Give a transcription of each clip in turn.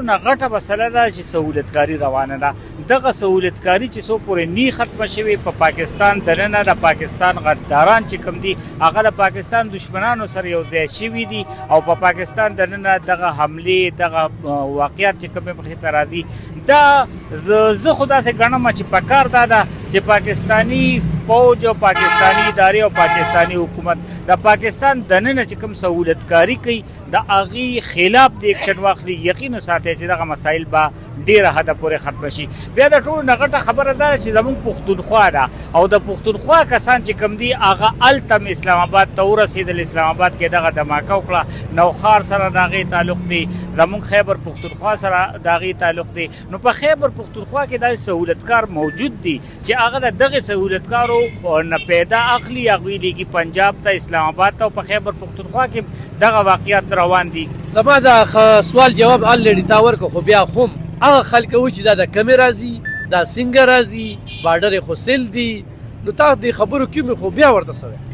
ټولو نه غټه مسله ده چې سهولتکاري روانه ده. دغه سهولتکاري چې څو پورې نی ختمه شوې په پاکستان دننه د پاکستان غداران چې کوم دي هغه د پاکستان دشمنانو سره یو ځای شوي دي او په پاکستان دننه دغه حملې دغه واقعیت چې کومې مخې ته راځي دا زه خو داسې ګڼم چې پکار دا ده چې پاکستاني فوج او پاکستاني ادارې او پاکستاني حکومت د پاکستان دننه چې کوم سهولتکاري کوي د هغې خلاف د اکشن واخلي. یقین وساتئ چې دغه مسایل به ډېره حده پورې ختمه شي. بیا د ټولو نه غټه خبره دا ده چې زموږ پښتونخوا ده او د پښتونخوا کسان چې کوم دي هغه هلته م اسلام آباد ته ورسېدل. اسلام آباد کې دغه دماکه وکړه. نوښار سره د هغې تعلق دی، زموږ خیبر پښتونخوا سره د هغې تعلق دی. نو په خیبر پښتونخوا کې داسې سهولتکار موجود دي چې هغه د دغه سهولتکارو نه پیدا اخلي، هغوی لیږي پنجاب ته، اسلام آباد ته او په خیبر پښتونخوا کې دغه واقعیات روان دي. زما د سوال جواب الریډي تا ورکړ، خو بیا خو هغه خلک و چې دا د کمې راځي، دا څنګه راځي، بارډر یې خو سیل دي، نو تا د خبرو کې خو بیا ورته څه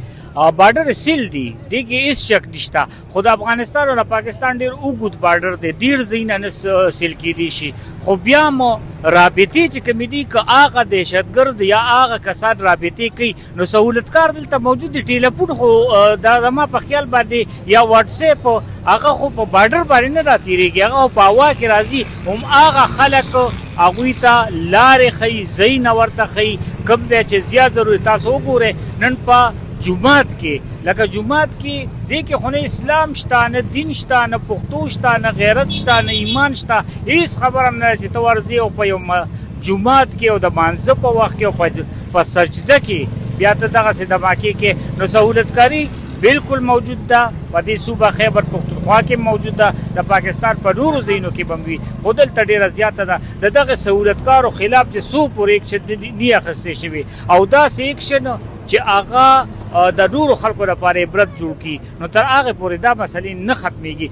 بارډر سیل دی، دې کې هېڅ شک نشته. خو د افغانستان او د پاکستان ډېر اوږد بارډر دی، ډېر ځایونه نه سیل کېدی شي. خو بیا مو رابطې چې کومې دي که هغه دهشتګرد یا هغه کسان رابطې کوي نو سهولتکار دلته موجود دي. ټیلیفون خو دا زما په خیال باندې یا واټساپ هغه خو په بارډر باندې نه راتېرېږي، هغه په هوا کې راځي. هم هغه خلک هغوی ته لارې ښیي، ځایونه ورته ښیي کوم دی چې زیات ضروري. تاسو وګورئ نن په جومات کې لکه جومات کې دې کې خو نه اسلام شته، نه دین شته، نه پښتو شته، نه غیرت شته، نه ایمان شته، هېڅ خبره نه ده چې ته ورځې او په یو جومات کې او د مانځه په وخت کې او په سجده کې بیا ته دغسې دماکې کې. نو سهولتکاري بالکل موجود ده، په دې صوبه خیبر پښتونخوا کې موجود ده، د پاکستان په نورو ځایونو کې به هم وي، خو دلته ډېره زیاته ده. د دغه سهولتکارو خلاف چې څو پورې اکشن نه اخیستی شوي او داسې اکشن چې هغه د نورو خلکو لپاره عبرت جوړ کړي، نو تر هغې پورې دا مسلې نه ختمېږي.